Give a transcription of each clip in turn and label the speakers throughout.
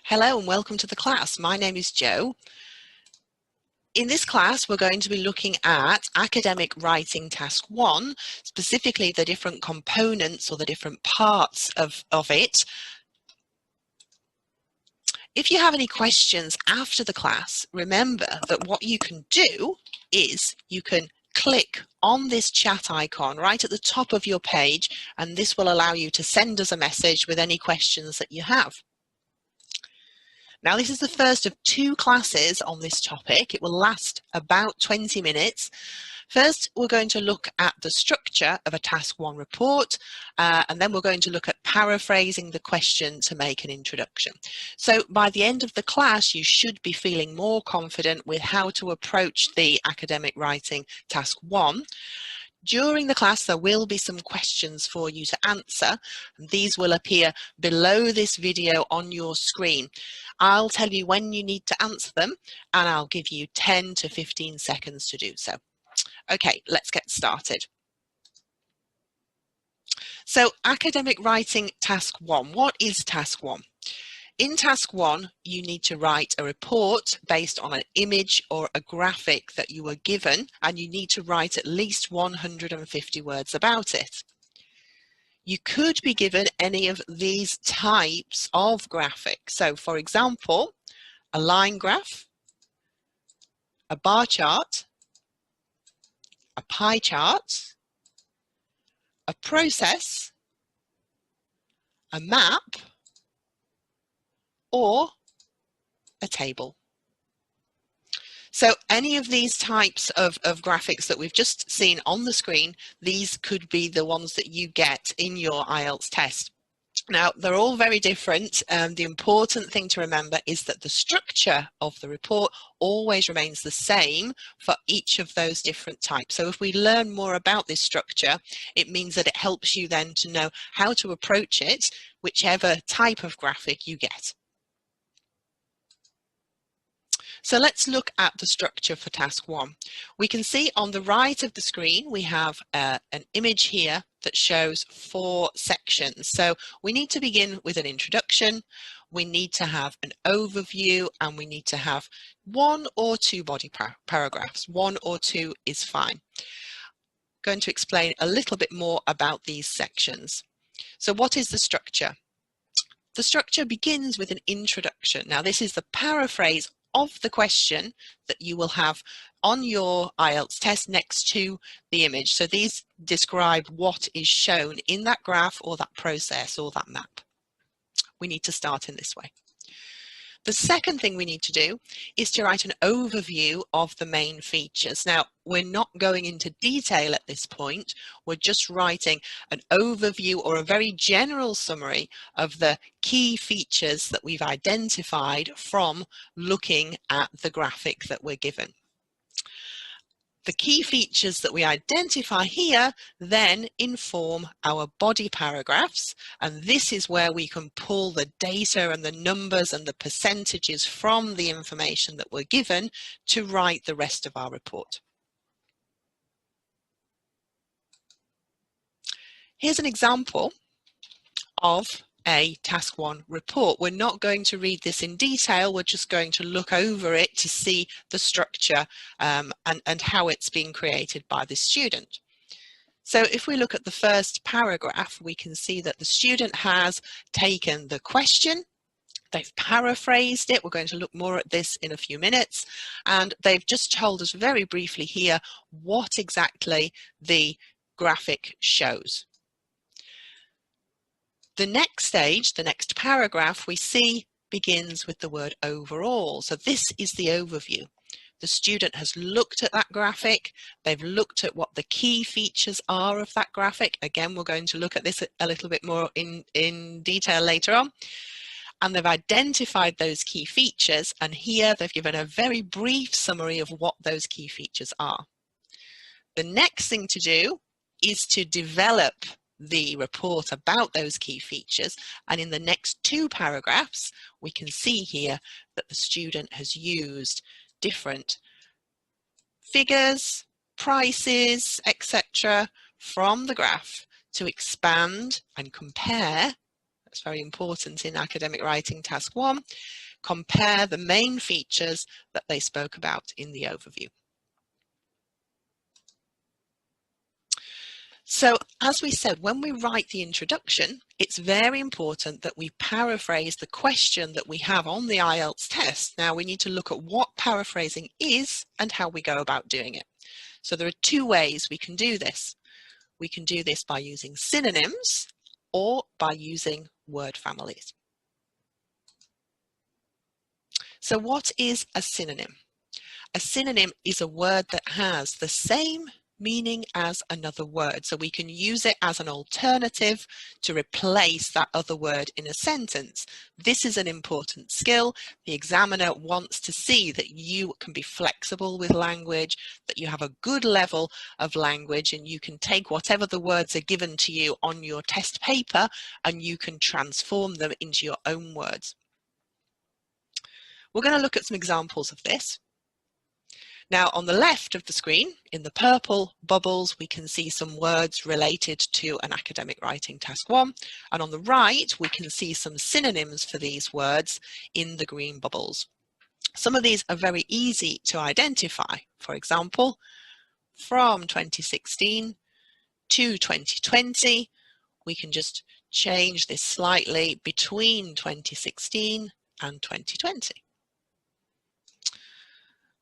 Speaker 1: Hello and welcome to the class. My name is Jo. In this class, we're going to be looking at academic writing task 1, specifically the different components or the different parts of it. If you have any questions after the class, remember that what you can do is you can click on this chat icon right at the top of your page, and this will allow you to send us a message with any questions that you have. Now, this is the first of 2 classes on this topic. It will last about 20 minutes. First, we're going to look at the structure of a Task 1 report, and then we're going to look at paraphrasing the question to make an introduction. So by the end of the class, you should be feeling more confident with how to approach the academic writing Task 1. During the class, there will be some questions for you to answer, and these will appear below this video on your screen. I'll tell you when you need to answer them, and I'll give you 10 to 15 seconds to do so. Okay, let's get started. So, academic writing task 1. What is task 1? In task 1, you need to write a report based on an image or a graphic that you were given, and you need to write at least 150 words about it. You could be given any of these types of graphics. So, for example, a line graph, a bar chart, a pie chart, a process, a map, or a table. So any of these types of graphics that we've just seen on the screen, these could be the ones that you get in your IELTS test. Now, they're all very different. The important thing to remember is that the structure of the report always remains the same for each of those different types. So if we learn more about this structure, it means that it helps you then to know how to approach it, whichever type of graphic you get. So let's look at the structure for task 1. We can see on the right of the screen, we have an image here that shows 4 sections. So we need to begin with an introduction, we need to have an overview, and we need to have 1 or 2 body paragraphs. 1 or 2 is fine. I'm going to explain a little bit more about these sections. So what is the structure? The structure begins with an introduction. Now, this is the paraphrase of the question that you will have on your IELTS test next to the image. So these describe what is shown in that graph or that process or that map. We need to start in this way. The second thing we need to do is to write an overview of the main features. Now, we're not going into detail at this point. We're just writing an overview or a very general summary of the key features that we've identified from looking at the graphic that we're given. The key features that we identify here then inform our body paragraphs, and this is where we can pull the data and the numbers and the percentages from the information that we're given to write the rest of our report. Here's an example of a task 1 report. We're not going to read this in detail, we're just going to look over it to see the structure and how it's being created by the student. So if we look at the first paragraph, we can see that the student has taken the question, they've paraphrased it, we're going to look more at this in a few minutes, and they've just told us very briefly here what exactly the graphic shows. The next stage, the next paragraph, we see begins with the word overall. So this is the overview. The student has looked at that graphic, they've looked at what the key features are of that graphic. Again, we're going to look at this a little bit more in detail later on. And they've identified those key features, and here they've given a very brief summary of what those key features are. The next thing to do is to develop the report about those key features, and in the next 2 paragraphs we can see here that the student has used different figures, prices, etc. from the graph to expand and compare It's very important in academic writing task 1. Compare the main features that they spoke about in the overview. So, as we said, when we write the introduction, it's very important that we paraphrase the question that we have on the IELTS test. Now, we need to look at what paraphrasing is and how we go about doing it. So there are 2 ways we can do this. We can do this by using synonyms or by using word families. So what is a synonym? A synonym is a word that has the same meaning as another word. So we can use it as an alternative to replace that other word in a sentence. This is an important skill. The examiner wants to see that you can be flexible with language, that you have a good level of language, and you can take whatever the words are given to you on your test paper and you can transform them into your own words. We're going to look at some examples of this. Now, on the left of the screen, in the purple bubbles, we can see some words related to an academic writing task 1. And on the right, we can see some synonyms for these words in the green bubbles. Some of these are very easy to identify. For example, from 2016 to 2020, we can just change this slightly between 2016 and 2020.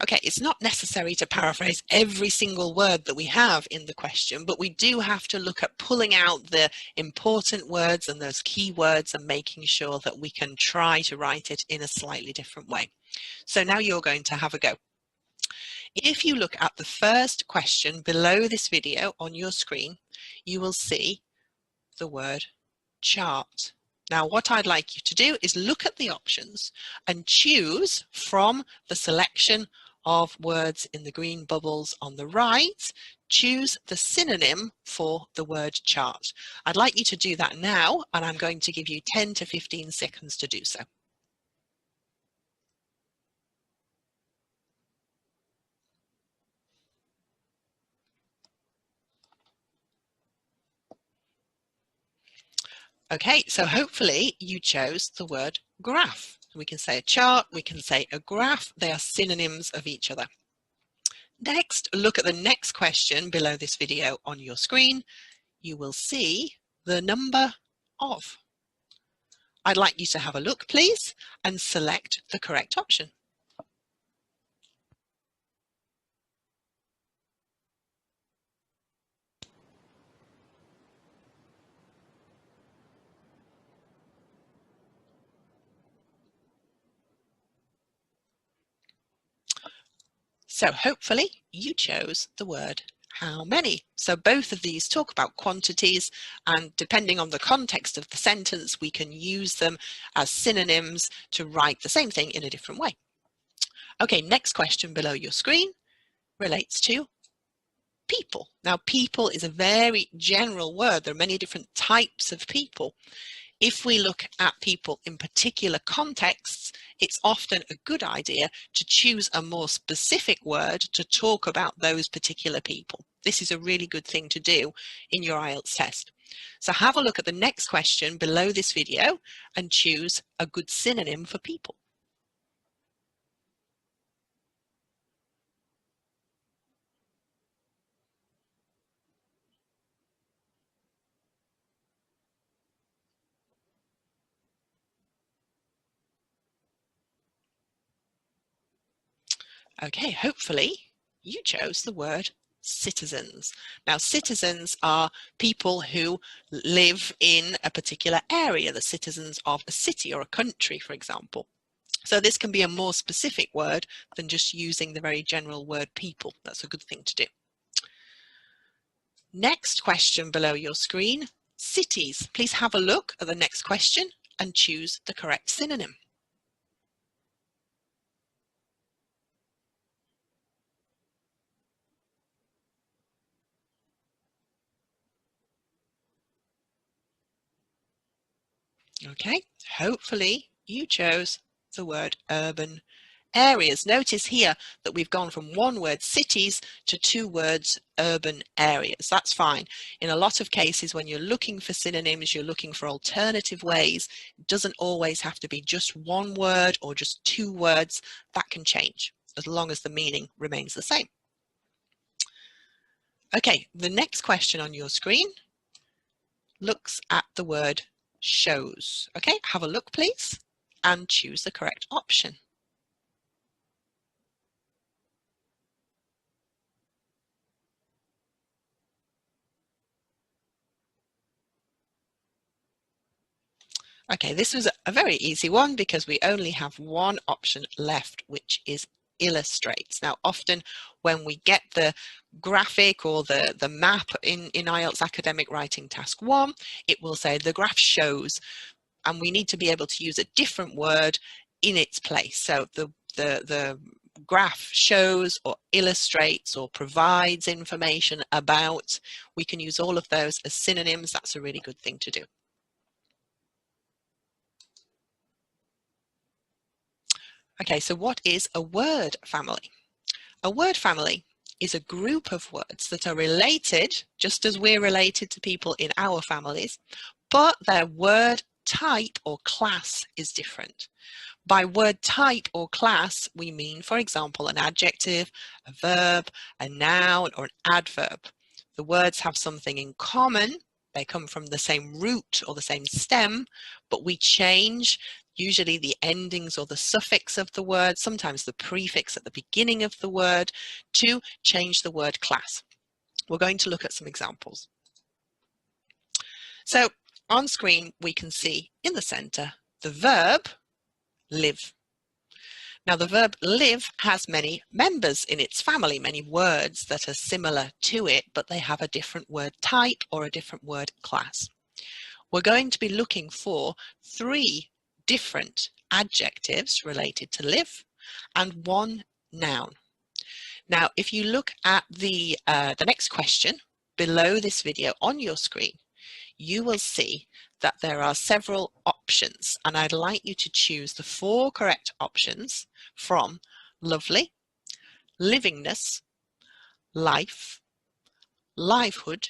Speaker 1: Okay, it's not necessary to paraphrase every single word that we have in the question, but we do have to look at pulling out the important words and those key words and making sure that we can try to write it in a slightly different way. So now you're going to have a go. If you look at the first question below this video on your screen, you will see the word chart. Now, what I'd like you to do is look at the options and choose from the selection of words in the green bubbles on the right, choose the synonym for the word chart. I'd like you to do that now, and I'm going to give you 10 to 15 seconds to do so. Okay, so hopefully you chose the word graph. We can say a chart, we can say a graph. They are synonyms of each other. Next, look at the next question below this video on your screen. You will see the number of. I'd like you to have a look, please, and select the correct option. So hopefully you chose the word how many. So both of these talk about quantities, and depending on the context of the sentence, we can use them as synonyms to write the same thing in a different way. Okay, next question below your screen relates to people. Now, people is a very general word. There are many different types of people. If we look at people in particular contexts, it's often a good idea to choose a more specific word to talk about those particular people. This is a really good thing to do in your IELTS test. So have a look at the next question below this video and choose a good synonym for people. Okay, hopefully you chose the word citizens. Now, citizens are people who live in a particular area, the citizens of a city or a country, for example. So this can be a more specific word than just using the very general word people. That's a good thing to do. Next question below your screen, cities. Please have a look at the next question and choose the correct synonym. Okay, hopefully you chose the word urban areas. Notice here that we've gone from one word, cities, to two words, urban areas. That's fine. In a lot of cases, when you're looking for synonyms, you're looking for alternative ways. It doesn't always have to be just one word or just two words. That can change as long as the meaning remains the same. Okay, the next question on your screen looks at the word shows. Okay, have a look please and choose the correct option. Okay, this was a very easy one because we only have one option left, which is illustrates. Now, often when we get the graphic or the map in IELTS Academic Writing Task 1, it will say the graph shows, and we need to be able to use a different word in its place. So the graph shows or illustrates or provides information about. We can use all of those as synonyms. That's a really good thing to do. Okay, so what is a word family? A word family is a group of words that are related, just as we're related to people in our families, but their word type or class is different. By word type or class, we mean, for example, an adjective, a verb, a noun, or an adverb. The words have something in common. They come from the same root or the same stem, but we change usually the endings or the suffix of the word, sometimes the prefix at the beginning of the word, to change the word class. We're going to look at some examples. So on screen, we can see in the center the verb live. Now the verb live has many members in its family, many words that are similar to it, but they have a different word type or a different word class. We're going to be looking for 3 different adjectives related to live and 1 noun. Now, if you look at the next question below this video on your screen, you will see that there are several options, and I'd like you to choose the 4 correct options from lovely, livingness, life, livelihood,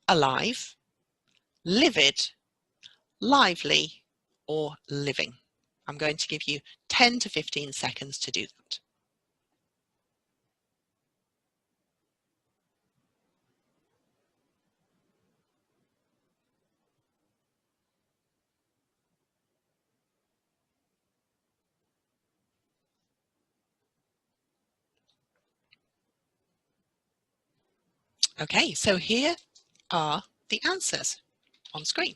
Speaker 1: alive, livid, lively, or living. I'm going to give you 10 to 15 seconds to do that. Okay, so here are the answers on screen.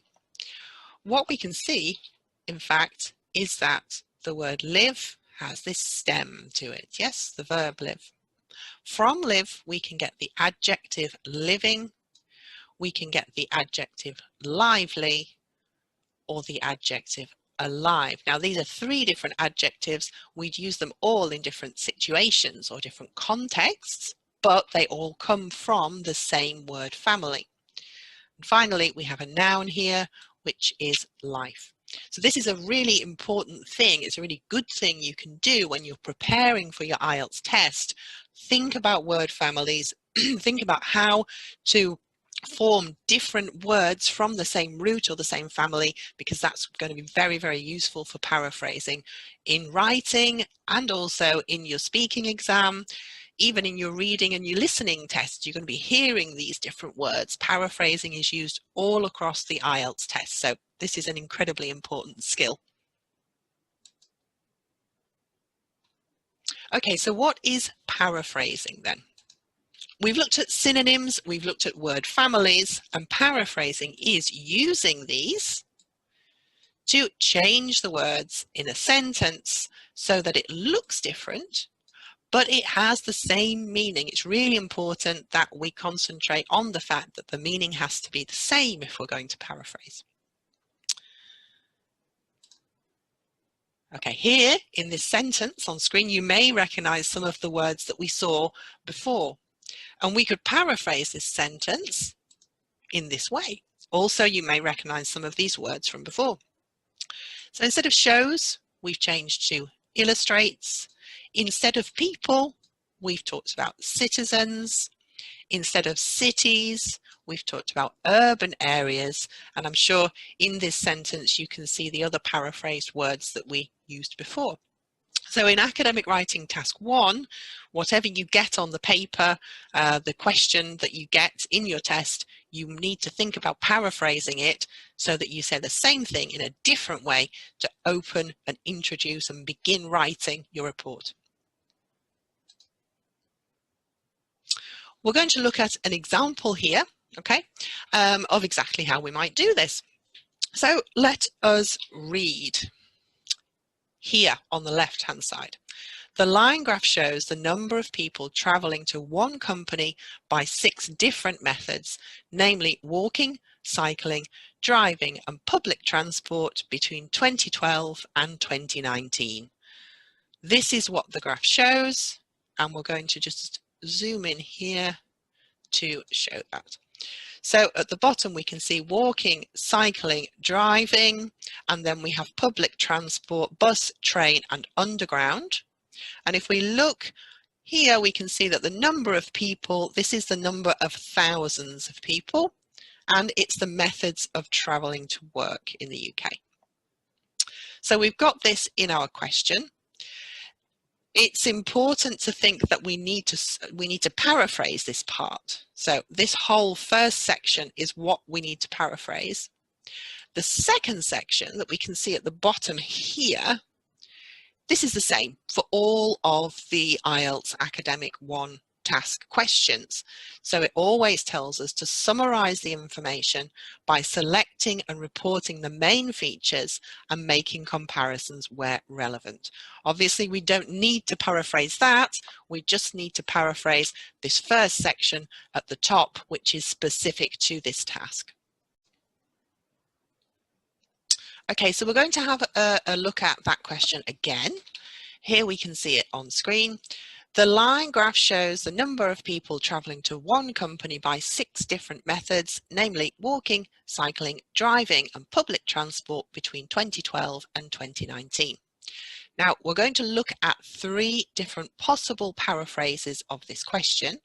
Speaker 1: What we can see, in fact, is that the word live has this stem to it. Yes, the verb live. From live, we can get the adjective living, we can get the adjective lively, or the adjective alive. Now, these are 3 different adjectives. We'd use them all in different situations or different contexts, but they all come from the same word family. And finally, we have a noun here, which is life. So this is a really important thing. It's a really good thing you can do when you're preparing for your IELTS test. Think about word families, think about how to form different words from the same root or the same family, because that's going to be very, very useful for paraphrasing in writing and also in your speaking exam. Even in your reading and your listening tests, you're going to be hearing these different words. Paraphrasing is used all across the IELTS test, so this is an incredibly important skill. Okay, so what is paraphrasing then? We've looked at synonyms, we've looked at word families, and paraphrasing is using these to change the words in a sentence so that it looks different, but it has the same meaning. It's really important that we concentrate on the fact that the meaning has to be the same if we're going to paraphrase. Okay, here in this sentence on screen, you may recognize some of the words that we saw before, and we could paraphrase this sentence in this way. Also, you may recognize some of these words from before. So instead of shows, we've changed to illustrates. Instead of people, we've talked about citizens. Instead of cities, we've talked about urban areas. And I'm sure in this sentence you can see the other paraphrased words that we used before. So in academic writing task 1, whatever you get on the paper, the question that you get in your test, you need to think about paraphrasing it so that you say the same thing in a different way to open and introduce and begin writing your report. We're going to look at an example here, okay, of exactly how we might do this. So let us read here on the left-hand side. The line graph shows the number of people traveling to one company by 6 different methods, namely walking, cycling, driving and public transport between 2012 and 2019. This is what the graph shows, and we're going to just zoom in here to show that. So at the bottom we can see walking, cycling, driving, and then we have public transport, bus, train and underground. And if we look here, we can see that the number of people, this is the number of thousands of people, and it's the methods of travelling to work in the UK. So we've got this in our question. It's important to think that we need to paraphrase this part. So this whole first section is what we need to paraphrase. The second section that we can see at the bottom here, this is the same for all of the IELTS Academic 1 task questions. So it always tells us to summarize the information by selecting and reporting the main features and making comparisons where relevant. Obviously, we don't need to paraphrase that. We just need to paraphrase this first section at the top, which is specific to this task. Okay, so we're going to have a look at that question again. Here we can see it on screen. The line graph shows the number of people travelling to one company by 6 different methods, namely walking, cycling, driving and public transport between 2012 and 2019. Now we're going to look at 3 different possible paraphrases of this question,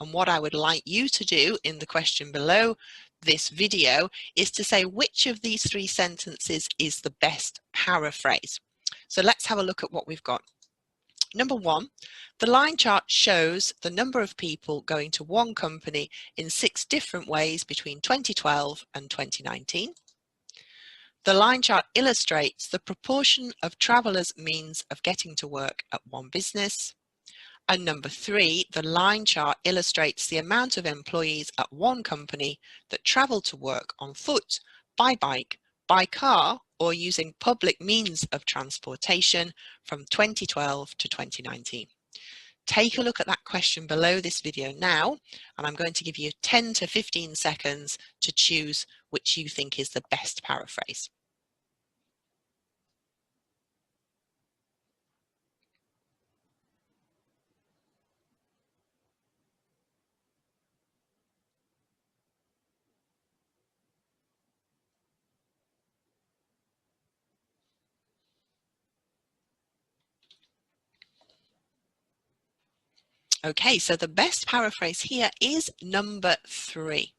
Speaker 1: and what I would like you to do in the question below this video is to say which of these 3 sentences is the best paraphrase. So let's have a look at what we've got. Number 1, the line chart shows the number of people going to one company in 6 different ways between 2012 and 2019. The line chart illustrates the proportion of travellers' means of getting to work at one business. And number 3, the line chart illustrates the amount of employees at one company that travel to work on foot, by bike, by car, or using public means of transportation from 2012 to 2019. Take a look at that question below this video now, and I'm going to give you 10 to 15 seconds to choose which you think is the best paraphrase. Okay, so the best paraphrase here is number 3.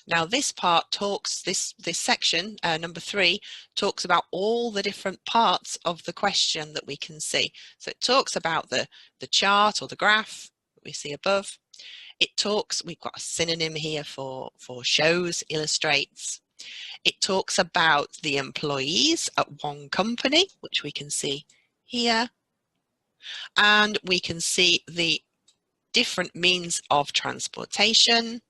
Speaker 1: Now this part talks, this section, number 3, talks about all the different parts of the question that we can see. So it talks about the chart or the graph that we see above. It talks, we've got a synonym here for shows, illustrates. It talks about the employees at one company, which we can see here. And we can see the different means of transportation,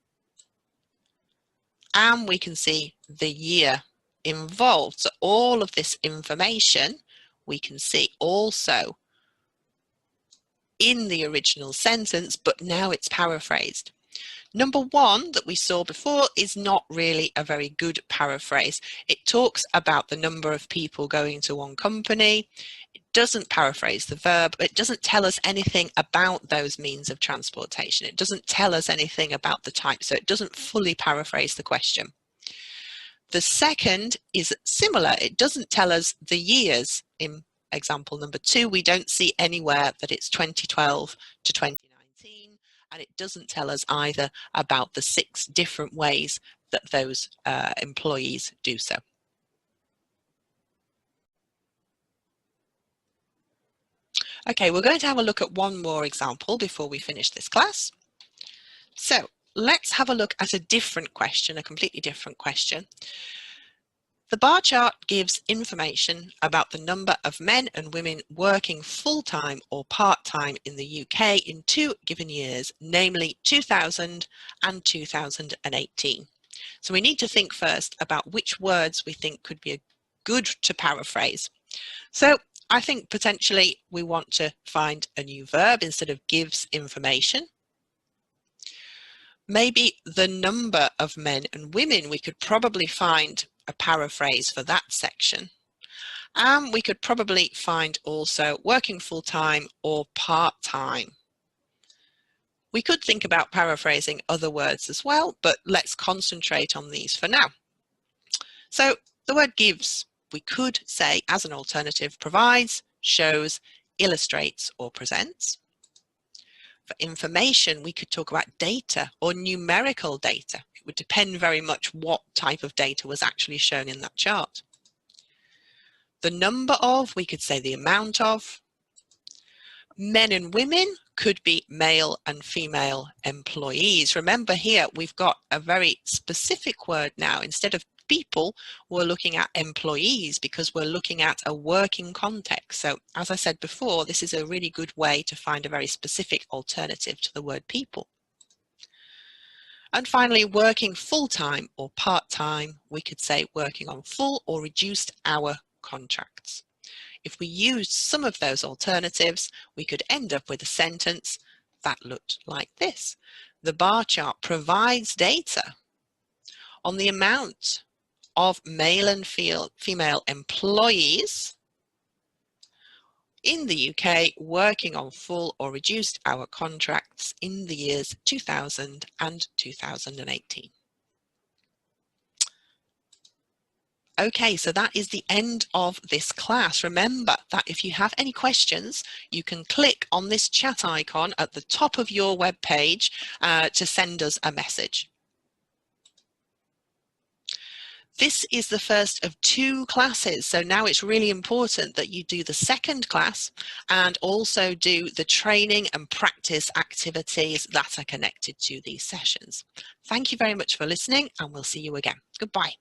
Speaker 1: and we can see the year involved. So all of this information we can see also in the original sentence, but now it's paraphrased. Number 1 that we saw before is not really a very good paraphrase. It talks about the number of people going to one company. It doesn't paraphrase the verb. It doesn't tell us anything about those means of transportation. It doesn't tell us anything about the type, so it doesn't fully paraphrase the question. The second is similar. It doesn't tell us the years example number 2, we don't see anywhere that it's 2012 to 2019, and it doesn't tell us either about the 6 different ways that those employees do so. Okay, we're going to have a look at one more example before we finish this class. So let's have a look at a different question, a completely different question. The bar chart gives information about the number of men and women working full-time or part-time in the UK in 2 given years, namely 2000 and 2018. So we need to think first about which words we think could be good to paraphrase. So I think potentially we want to find a new verb instead of gives information. Maybe the number of men and women, we could probably find a paraphrase for that section. And we could probably find also working full-time or part-time. We could think about paraphrasing other words as well, but let's concentrate on these for now. So the word gives, we could say as an alternative, provides, shows, illustrates, or presents. For information, we could talk about data or numerical data. It would depend very much what type of data was actually shown in that chart. The number of, we could say the amount of. Men and women could be male and female employees. Remember here, we've got a very specific word now. Instead of people, we're looking at employees because we're looking at a working context. So as I said before, this is a really good way to find a very specific alternative to the word people. And finally, working full-time or part-time, we could say working on full or reduced hour contracts. If we used some of those alternatives, we could end up with a sentence that looked like this. The bar chart provides data on the amount of male and female employees in the UK working on full or reduced hour contracts in the years 2000 and 2018. Okay, so that is the end of this class. Remember that if you have any questions, you can click on this chat icon at the top of your web page to send us a message. This is the first of 2 classes, so now it's really important that you do the second class and also do the training and practice activities that are connected to these sessions. Thank you very much for listening, and we'll see you again. Goodbye.